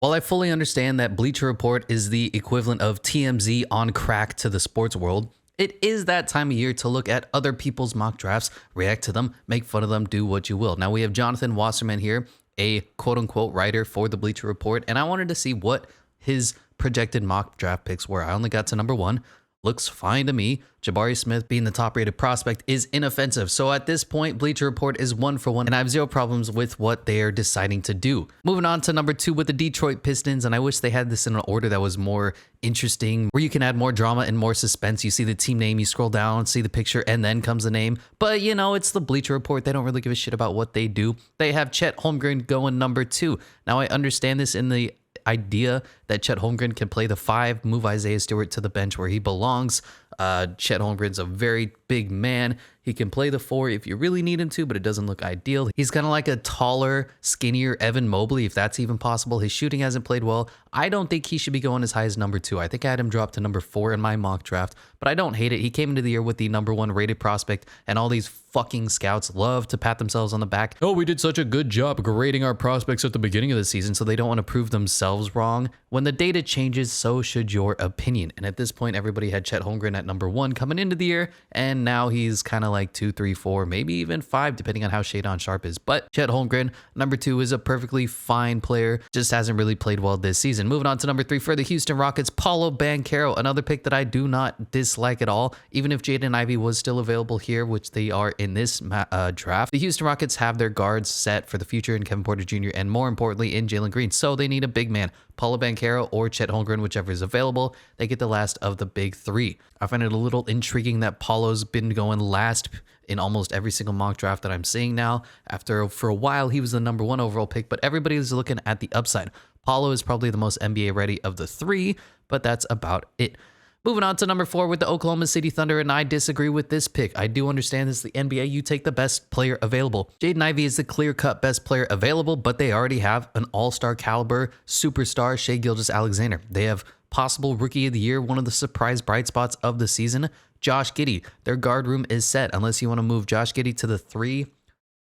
While I fully understand that Bleacher Report is the equivalent of TMZ on crack to the sports world, it is that time of year to look at other people's mock drafts, react to them, make fun of them, do what you will. Now we have Jonathan Wasserman here, a quote-unquote writer for the Bleacher Report, and I wanted to see what his projected mock draft picks were. I only got to number 1. Looks fine to me. Jabari Smith being the top rated prospect is inoffensive. So at this point, Bleacher Report is 1 for 1, and I have zero problems with what they are deciding to do. Moving on to number 2 with the Detroit Pistons, and I wish they had this in an order that was more interesting, where you can add more drama and more suspense. You see the team name, you scroll down, see the picture, and then comes the name. But you know, it's the Bleacher Report. They don't really give a shit about what they do. They have Chet Holmgren going number 2. Now I understand this in the idea that Chet Holmgren can play the 5, move Isaiah Stewart to the bench where he belongs. Chet Holmgren's a very big man. He can play the 4 if you really need him to, but it doesn't look ideal. He's kind of like a taller, skinnier Evan Mobley, if that's even possible. His shooting hasn't played well. I don't think he should be going as high as number 2. I think I had him drop to number 4 in my mock draft, but I don't hate it. He came into the year with the number 1 rated prospect, and all these fucking scouts love to pat themselves on the back. Oh, we did such a good job grading our prospects at the beginning of the season, so they don't want to prove themselves wrong. When the data changes, so should your opinion. And at this point, everybody had Chet Holmgren at number 1 coming into the year, and now he's kind of like 2, 3, 4, maybe even 5, depending on how Jayden Sharp is. But Chet Holmgren, number 2, is a perfectly fine player, just hasn't really played well this season. Moving on to number 3 for the Houston Rockets, Paolo Banchero, another pick that I do not dislike at all, even if Jaden Ivey was still available here, which they are in this draft. The Houston Rockets have their guards set for the future in Kevin Porter Jr. and more importantly in Jalen Green, so they need a big man. Paolo Banchero or Chet Holmgren, whichever is available, they get the last of the big 3. I find it a little intriguing that Paulo's been going last in almost every single mock draft that I'm seeing now. For a while, he was the number 1 overall pick, but everybody's looking at the upside. Paulo is probably the most NBA ready of the 3, but that's about it. Moving on to number 4 with the Oklahoma City Thunder, and I disagree with this pick. I do understand this is the NBA. You take the best player available. Jaden Ivey is the clear-cut best player available, but they already have an all-star caliber superstar, Shai Gilgeous-Alexander. They have possible Rookie of the Year, one of the surprise bright spots of the season, Josh Giddey. Their guard room is set. Unless you want to move Josh Giddey to the 3,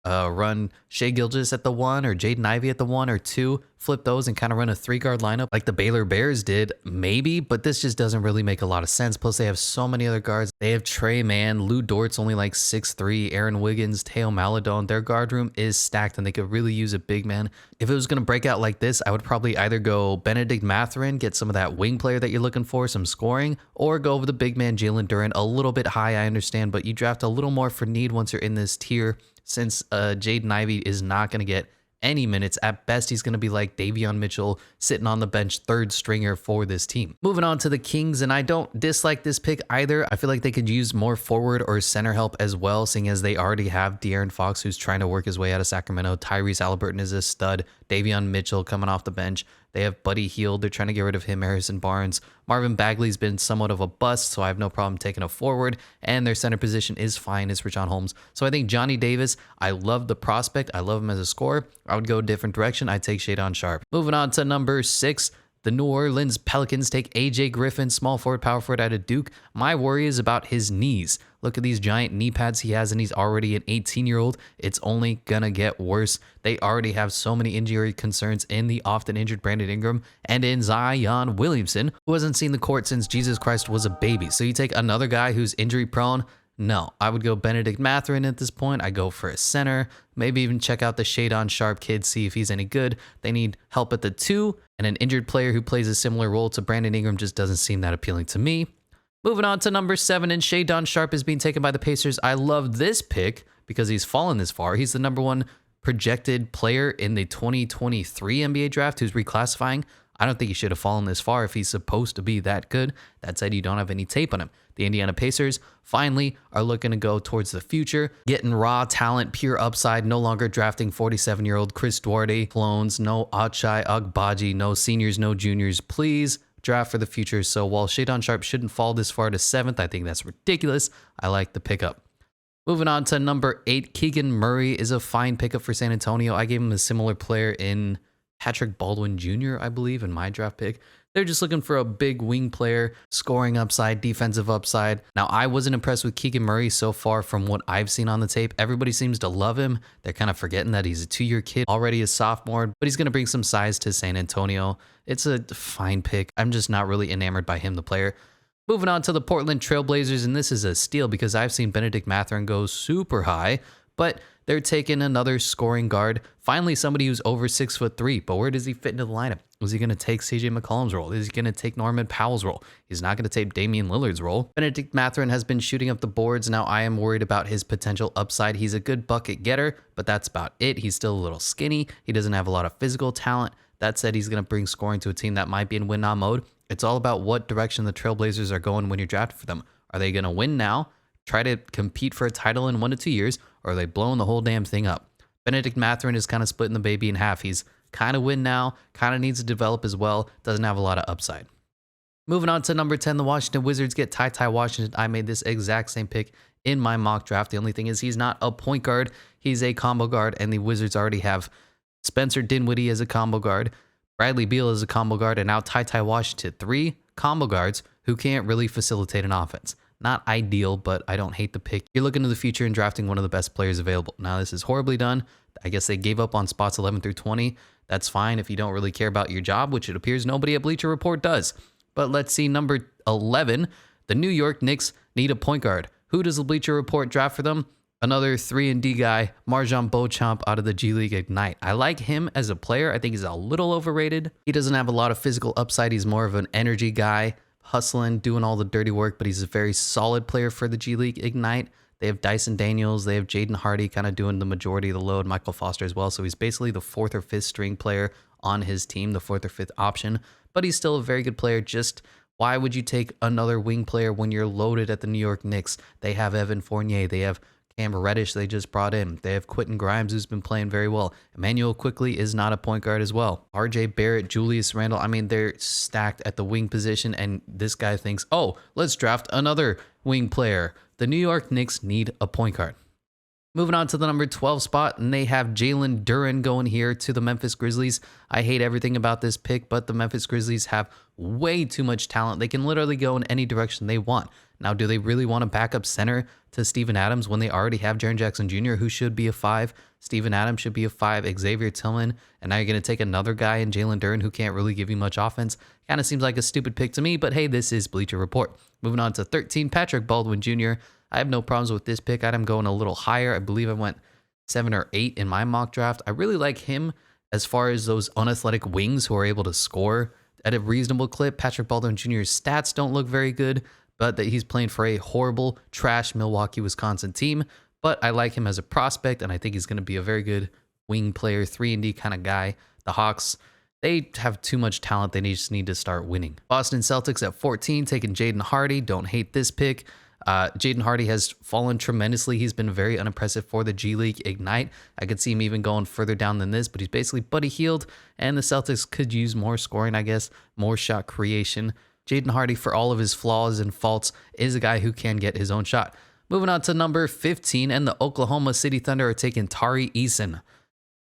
run Shai Gilgeous at the 1 or Jaden Ivey at the 1 or 2, flip those and kind of run a 3-guard lineup like the Baylor Bears did, maybe, but this just doesn't really make a lot of sense. Plus they have so many other guards. They have Trey Mann, Lou Dort's only like 6'3", Aaron Wiggins, Teo Maladon. Their guard room is stacked and they could really use a big man. If it was going to break out like this, I would probably either go Benedict Mathurin, get some of that wing player that you're looking for, some scoring, or go over the big man Jalen Duren. A little bit high, I understand, but you draft a little more for need once you're in this tier, since Jaden Ivey is not going to get any minutes. At best, he's going to be like Davion Mitchell sitting on the bench, 3rd stringer for this team. Moving on to the Kings, and I don't dislike this pick either. I feel like they could use more forward or center help as well, seeing as they already have De'Aaron Fox, who's trying to work his way out of Sacramento. Tyrese Halliburton is a stud. Davion Mitchell coming off the bench. They have Buddy Hield. They're trying to get rid of him. Harrison Barnes. Marvin Bagley's been somewhat of a bust, so I have no problem taking a forward. And their center position is fine. It's Richaun Holmes. So I think Johnny Davis, I love the prospect. I love him as a scorer. I would go a different direction. I'd take Jayden Sharp. Moving on to number 6. The New Orleans Pelicans take AJ Griffin, small forward, power forward out of Duke. My worry is about his knees. Look at these giant knee pads he has, and he's already an 18-year-old. It's only gonna get worse. They already have so many injury concerns in the often injured Brandon Ingram and in Zion Williamson, who hasn't seen the court since Jesus Christ was a baby. So you take another guy who's injury prone. No, I would go Benedict Mathurin at this point. I go for a center, maybe even check out the Jayden Sharp kid, see if he's any good. They need help at the 2, and an injured player who plays a similar role to Brandon Ingram just doesn't seem that appealing to me. Moving on to number 7, and Jayden Sharp is being taken by the Pacers. I love this pick because he's fallen this far. He's the number 1 projected player in the 2023 NBA draft who's reclassifying. I don't think he should have fallen this far if he's supposed to be that good. That said, you don't have any tape on him. The Indiana Pacers finally are looking to go towards the future, getting raw talent, pure upside, no longer drafting 47-year-old Chris Duarte clones, no Ochai Agbaji, no seniors, no juniors. Please draft for the future. So while Jayden Sharp shouldn't fall this far to 7th, I think that's ridiculous. I like the pickup. Moving on to number 8, Keegan Murray is a fine pickup for San Antonio. I gave him a similar player in Patrick Baldwin Jr., I believe, in my draft pick. They're just looking for a big wing player, scoring upside, defensive upside. Now, I wasn't impressed with Keegan Murray so far from what I've seen on the tape. Everybody seems to love him. They're kind of forgetting that he's a 2-year kid, already a sophomore, but he's going to bring some size to San Antonio. It's a fine pick. I'm just not really enamored by him, the player. Moving on to the Portland Trailblazers, and this is a steal because I've seen Benedict Mathurin go super high, but they're taking another scoring guard. Finally, somebody who's over 6'3", but where does he fit into the lineup? Was he going to take CJ McCollum's role? Is he going to take Norman Powell's role? He's not going to take Damian Lillard's role. Benedict Mathurin has been shooting up the boards. Now I am worried about his potential upside. He's a good bucket getter, but that's about it. He's still a little skinny. He doesn't have a lot of physical talent. That said, he's going to bring scoring to a team that might be in win-now mode. It's all about what direction the Trailblazers are going when you're drafted for them. Are they going to win now, try to compete for a title in 1 to 2 years, or are they blowing the whole damn thing up? Benedict Mathurin is kind of splitting the baby in half. He's kind of win now, kind of needs to develop as well, doesn't have a lot of upside. Moving on to number 10, the Washington Wizards get Ty Washington. I made this exact same pick in my mock draft. The only thing is he's not a point guard, he's a combo guard, and the Wizards already have Spencer Dinwiddie as a combo guard, Bradley Beal as a combo guard, and now Ty Washington. 3 combo guards who can't really facilitate an offense. Not ideal, but I don't hate the pick. You're looking to the future and drafting one of the best players available. Now, this is horribly done. I guess they gave up on spots 11 through 20. That's fine if you don't really care about your job, which it appears nobody at Bleacher Report does. But let's see, number 11, the New York Knicks need a point guard. Who does the Bleacher Report draft for them? Another 3-and-D guy, Marjon Beauchamp out of the G League Ignite. I like him as a player. I think he's a little overrated. He doesn't have a lot of physical upside. He's more of an energy guy, hustling, doing all the dirty work, but he's a very solid player for the G League Ignite. They have Dyson Daniels. They have Jayden Hardy kind of doing the majority of the load, Michael Foster as well. So he's basically the 4th or 5th string player on his team, the 4th or 5th option, but he's still a very good player. Just why would you take another wing player when you're loaded at the New York Knicks? They have Evan Fournier. They have Cam Reddish they just brought in. They have Quentin Grimes, who's been playing very well. Emmanuel Quickley is not a point guard as well. RJ Barrett, Julius Randle, I mean, they're stacked at the wing position, and this guy thinks, oh, let's draft another wing player. The New York Knicks need a point guard. Moving on to the number 12 spot, and they have Jalen Duren going here to the Memphis Grizzlies. I hate everything about this pick, but the Memphis Grizzlies have way too much talent. They can literally go in any direction they want. Now, do they really want to back up center to Steven Adams when they already have Jaren Jackson Jr., who should be a 5? Steven Adams should be a 5, Xavier Tillman, and now you're going to take another guy in Jalen Duren who can't really give you much offense. Kind of seems like a stupid pick to me, but hey, this is Bleacher Report. Moving on to 13, Patrick Baldwin Jr. I have no problems with this pick. I'm going a little higher. I believe I went 7 or 8 in my mock draft. I really like him as far as those unathletic wings who are able to score at a reasonable clip. Patrick Baldwin Jr.'s stats don't look very good, but that he's playing for a horrible, trash Milwaukee, Wisconsin team. But I like him as a prospect, and I think he's going to be a very good wing player, 3-and-D kind of guy. The Hawks, they have too much talent. They just need to start winning. Boston Celtics at 14, taking Jayden Hardy. Don't hate this pick. Jayden Hardy has fallen tremendously. He's been very unimpressive for the G League Ignite. I could see him even going further down than this, but he's basically Buddy Hield, and the Celtics could use more scoring, I guess, more shot creation. Jayden Hardy, for all of his flaws and faults, is a guy who can get his own shot. Moving on to number 15, and the Oklahoma City Thunder are taking Tari Eason.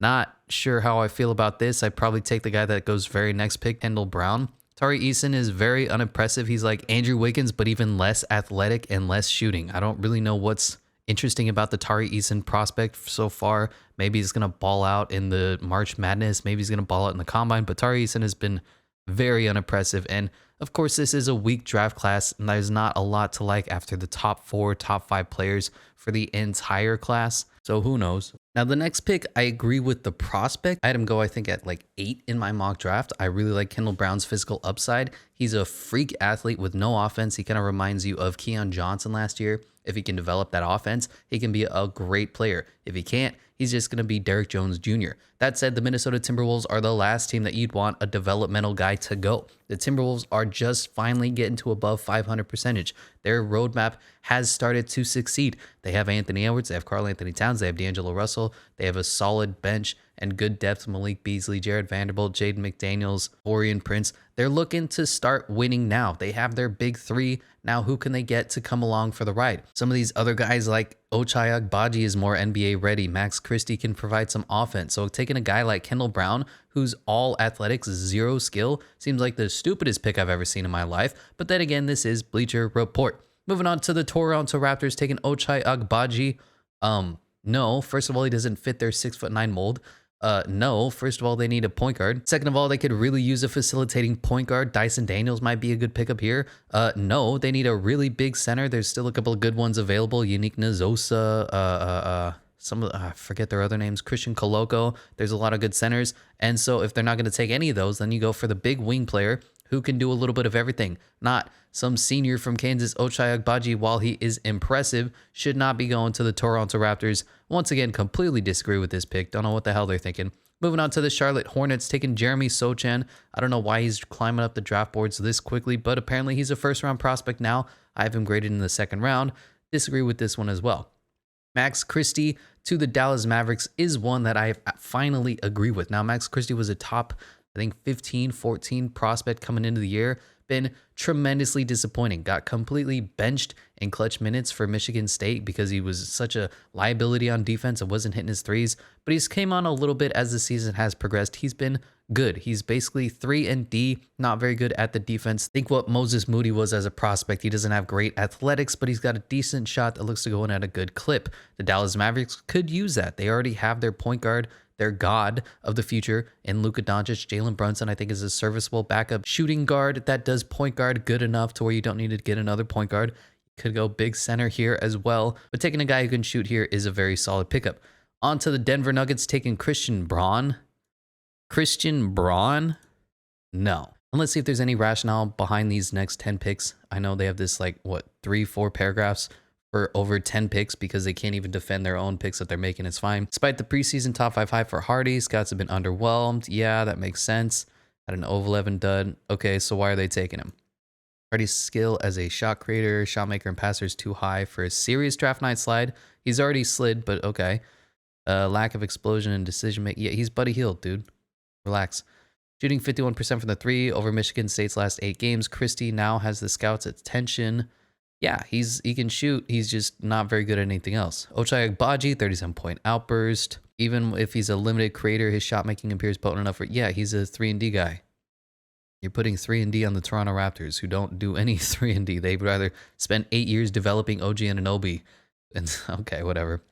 Not sure how I feel about this. I'd probably take the guy that goes very next pick, Kendall Brown. Tari Eason is very unimpressive. He's like Andrew Wiggins, but even less athletic and less shooting. I don't really know what's interesting about the Tari Eason prospect so far. Maybe he's going to ball out in the March Madness. Maybe he's going to ball out in the Combine, but Tari Eason has been very unimpressive. And of course, this is a weak draft class, and there's not a lot to like after the top 4, top 5 players for the entire class. So who knows? Now, the next pick, I agree with the prospect. I had him go, I think, at like 8 in my mock draft. I really like Kendall Brown's physical upside. He's a freak athlete with no offense. He kind of reminds you of Keon Johnson last year. If he can develop that offense, he can be a great player. If he can't, he's just going to be Derrick Jones Jr. That said, the Minnesota Timberwolves are the last team that you'd want a developmental guy to go. The Timberwolves are just finally getting to above 500 percentage. Their roadmap has started to succeed. They have Anthony Edwards, they have Karl Anthony Towns, they have D'Angelo Russell, they have a solid bench and good depth. Malik Beasley, Jared Vanderbilt, Jaden McDaniels, Orion Prince. They're looking to start winning now. They have their big 3. Now, who can they get to come along for the ride? Some of these other guys like Ochai Agbaji is more NBA ready. Max Christie can provide some offense. So taking a guy like Kendall Brown, who's all athletics, zero skill, seems like the stupidest pick I've ever seen in my life. But then again, this is Bleacher Report. Moving on to the Toronto Raptors, taking Ochai Agbaji. No, first of all, he doesn't fit their 6'9" mold. No, first of all, they need a point guard. Second of all, they could really use a facilitating point guard. Dyson Daniels might be a good pickup here. No, they need a really big center. There's still a couple of good ones available. Unique Nazosa, I forget their other names. Christian Coloco. There's a lot of good centers. And so if they're not going to take any of those, then you go for the big wing player who can do a little bit of everything. Not some senior from Kansas, Ochai Agbaji, while he is impressive, should not be going to the Toronto Raptors. Once again, completely disagree with this pick. Don't know what the hell they're thinking. Moving on to the Charlotte Hornets, taking Jeremy Sochan. I don't know why he's climbing up the draft boards this quickly, but apparently he's a first-round prospect now. I have him graded in the second round. Disagree with this one as well. Max Christie to the Dallas Mavericks is one that I finally agree with. Now, Max Christie was a top, I think, 15, 14 prospect coming into the year. Been tremendously disappointing. Got completely benched in clutch minutes for Michigan State because he was such a liability on defense and wasn't hitting his threes. But he's came on a little bit as the season has progressed. He's been good. He's basically 3-and-D, not very good at the defense. Think what Moses Moody was as a prospect. He doesn't have great athletics, but he's got a decent shot that looks to go in at a good clip. The Dallas Mavericks could use that. They already have their point guard, their god of the future, in Luka Doncic. Jalen Brunson, I think, is a serviceable backup shooting guard that does point guard good enough to where you don't need to get another point guard. You could go big center here as well, but taking a guy who can shoot here is a very solid pickup. On to the Denver Nuggets, taking Christian Braun. Christian Braun? No. And let's see if there's any rationale behind these next 10 picks. I know they have this, 3-4 paragraphs for over 10 picks because they can't even defend their own picks that they're making. It's fine. Despite the preseason top 5 hype for Hardy, Scots have been underwhelmed. Yeah, that makes sense. Had an 0-11 dud. Okay, so why are they taking him? Hardy's skill as a shot creator, shot maker, and passer is too high for a serious draft night slide. He's already slid, but okay. Lack of explosion and decision making. Yeah, he's Buddy Hield, dude. Relax. Shooting 51% from the 3 over Michigan State's last 8 games. Christie now has the scouts' attention. Yeah, he can shoot. He's just not very good at anything else. Ochai Agbaji, 37-point outburst. Even if he's a limited creator, his shot making appears potent enough for, yeah, he's a 3-and-D guy. You're putting 3-and-D on the Toronto Raptors, who don't do any 3-and-D. They'd rather spend 8 years developing OG Anunoby. And okay, whatever.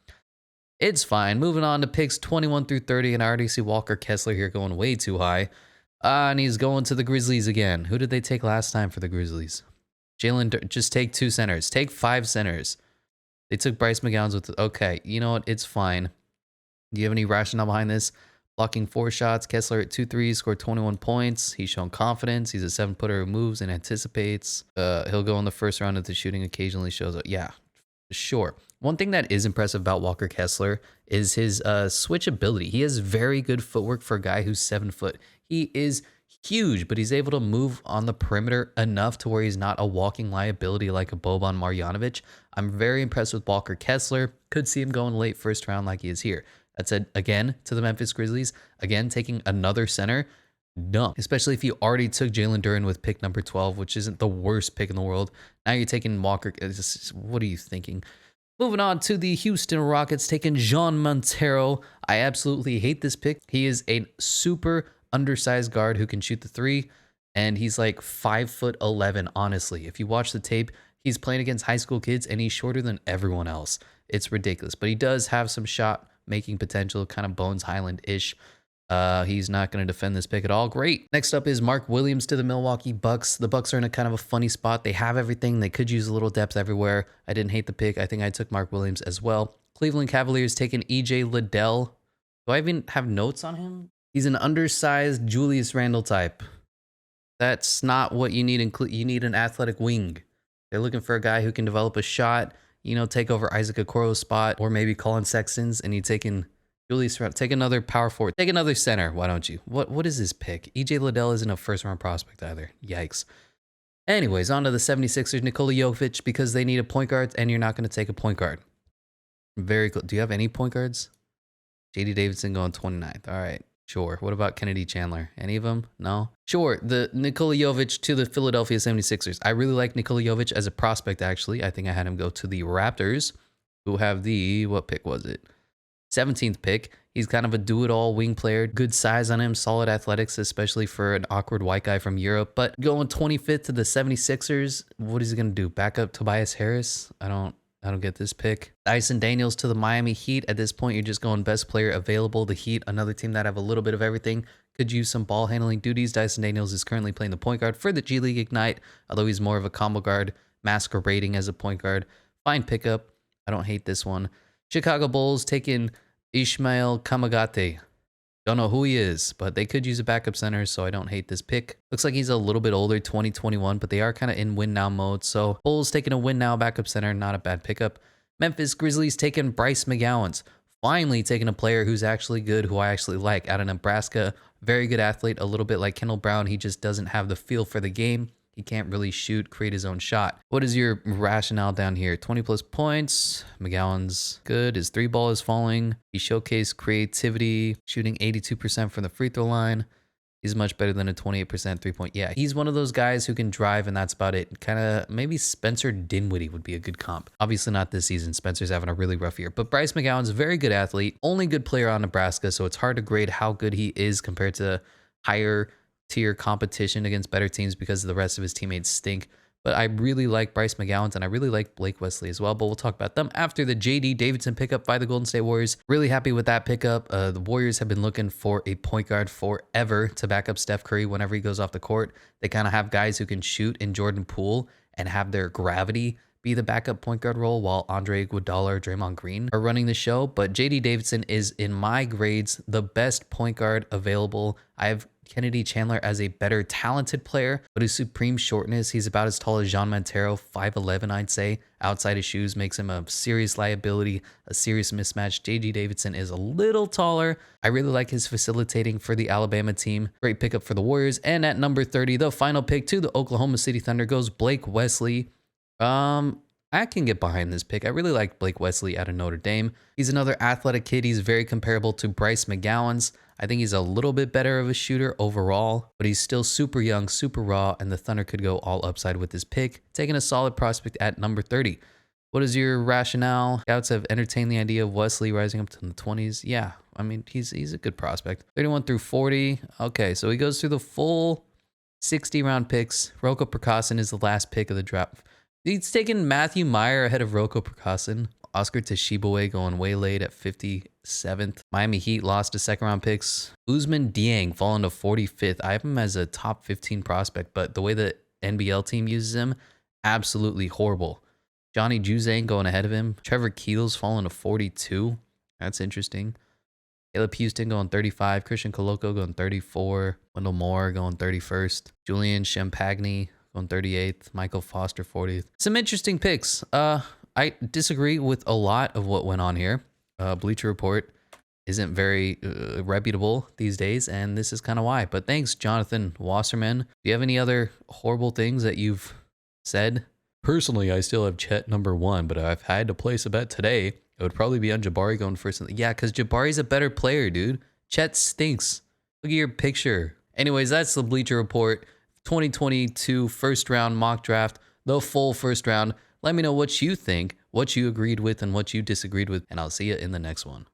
It's fine. Moving on to picks 21 through 30, and I already see Walker Kessler here going way too high. And he's going to the Grizzlies again. Who did they take last time for the Grizzlies? Jalen, just take 2 centers. Take 5 centers. They took Bryce McGowan's with... Okay, you know what? It's fine. Do you have any rationale behind this? Blocking 4 shots. Kessler at 2 threes, scored 21 points. He's shown confidence. He's a 7-footer who moves and anticipates. He'll go in the first round if the shooting occasionally shows up. Yeah, sure. One thing that is impressive about Walker Kessler is his switch ability. He has very good footwork for a guy who's 7 foot. He is huge, but he's able to move on the perimeter enough to where he's not a walking liability like a Boban Marjanovic. I'm very impressed with Walker Kessler. Could see him going late first round like he is here. That said, again, to the Memphis Grizzlies, again, taking another center, dumb. Especially if you already took Jalen Duren with pick number 12, which isn't the worst pick in the world. Now you're taking Walker. What are you thinking? Moving on to the Houston Rockets, taking Jean Montero. I absolutely hate this pick. He is a super undersized guard who can shoot the 3, and he's like 5'11", honestly. If you watch the tape, he's playing against high school kids, and he's shorter than everyone else. It's ridiculous, but he does have some shot-making potential, kind of Bones Highland-ish. He's not going to defend this pick at all. Great. Next up is Mark Williams to the Milwaukee Bucks. The Bucks are in a kind of a funny spot. They have everything. They could use a little depth everywhere. I didn't hate the pick. I think I took Mark Williams as well. Cleveland Cavaliers taking EJ Liddell. Do I even have notes on him? He's an undersized Julius Randle type. That's not what you need. You need an athletic wing. They're looking for a guy who can develop a shot, take over Isaac Okoro's spot, or maybe Colin Sexton's, and you're taking Julius Randle. Take another power forward. Take another center. Why don't you? What is this pick? EJ Liddell isn't a first-round prospect either. Yikes. Anyways, on to the 76ers. Nikola Jovich, because they need a point guard, and you're not going to take a point guard. Very cool. Do you have any point guards? JD Davidson going 29th. All right. Sure. What about Kennedy Chandler? Any of them? No? Sure. The Nikola Jovic to the Philadelphia 76ers. I really like Nikola Jovic as a prospect, actually. I think I had him go to the Raptors, who have the, what pick was it? 17th pick. He's kind of a do-it-all wing player. Good size on him, solid athletics, especially for an awkward white guy from Europe. But going 25th to the 76ers, what is he going to do? Back up Tobias Harris? I don't get this pick. Dyson Daniels to the Miami Heat. At this point, you're just going best player available. The Heat, another team that have a little bit of everything, could use some ball handling duties. Dyson Daniels is currently playing the point guard for the G League Ignite, although he's more of a combo guard, masquerading as a point guard. Fine pickup. I don't hate this one. Chicago Bulls taking Ishmael Kamagate. Don't know who he is, but they could use a backup center, so I don't hate this pick. Looks like he's a little bit older, 2021, but they are kind of in win now mode. So Bulls taking a win now backup center, not a bad pickup. Memphis Grizzlies taking Bryce Mcgowan. Finally taking a player who's actually good, who I actually like, out of Nebraska. Very good athlete, a little bit like Kendall Brown. He just doesn't have the feel for the game. He can't really shoot, create his own shot. What is your rationale down here? 20 plus points. McGowan's good. His three ball is falling. He showcased creativity, shooting 82% from the free throw line. He's much better than a 28% three-point. Yeah, he's one of those guys who can drive, and that's about it. Kind of maybe Spencer Dinwiddie would be a good comp. Obviously not this season. Spencer's having a really rough year. But Bryce McGowan's a very good athlete. Only good player on Nebraska, so it's hard to grade how good he is compared to higher tier competition against better teams because the rest of his teammates stink. But I really like Bryce McGowan, and I really like Blake Wesley as well. But we'll talk about them after the J.D. Davidson pickup by the Golden State Warriors. Really happy with that pickup. The Warriors have been looking for a point guard forever to back up Steph Curry whenever he goes off the court. They kind of have guys who can shoot in Jordan Poole and have their gravity be the backup point guard role, while Andre Iguodala or Draymond Green are running the show. But J.D. Davidson is, in my grades, the best point guard available. I have Kennedy Chandler as a better talented player, but his supreme shortness, he's about as tall as Jean Montero, 5'11", I'd say. Outside his shoes makes him a serious liability, a serious mismatch. J.D. Davidson is a little taller. I really like his facilitating for the Alabama team. Great pickup for the Warriors. And at number 30, the final pick to the Oklahoma City Thunder goes Blake Wesley. I can get behind this pick. I really like Blake Wesley out of Notre Dame. He's another athletic kid. He's very comparable to Bryce McGowan. I think he's a little bit better of a shooter overall, but he's still super young, super raw, and the Thunder could go all upside with this pick, taking a solid prospect at number 30. What is your rationale? Scouts have entertained the idea of Wesley rising up to the 20s. Yeah, I mean, he's a good prospect. 31 through 40. Okay, so he goes through the full 60-round picks. Roko Prakasin is the last pick of the draft. He's taken Matthew Meyer ahead of Roko Prakasin. Oscar Tshiebwe going way late at 57th. Miami Heat lost to second-round picks. Ousmane Dieng falling to 45th. I have him as a top 15 prospect, but the way the NBL team uses him, absolutely horrible. Johnny Juzang going ahead of him. Trevor Keels falling to 42. That's interesting. Caleb Houston going 35. Christian Koloko going 34. Wendell Moore going 31st. Julian Champagny going 38th. Michael Foster 40th. Some interesting picks. I disagree with a lot of what went on here. Bleacher Report isn't very reputable these days, and this is kind of why. But thanks, Jonathan Wasserman. Do you have any other horrible things that you've said? Personally, I still have Chet number 1, but if I've had to place a bet today, it would probably be on Jabari going first. Yeah, because Jabari's a better player, dude. Chet stinks. Look at your picture. Anyways, that's the Bleacher Report 2022 first round mock draft, the full first round. Let me know what you think, what you agreed with, and what you disagreed with, and I'll see you in the next one.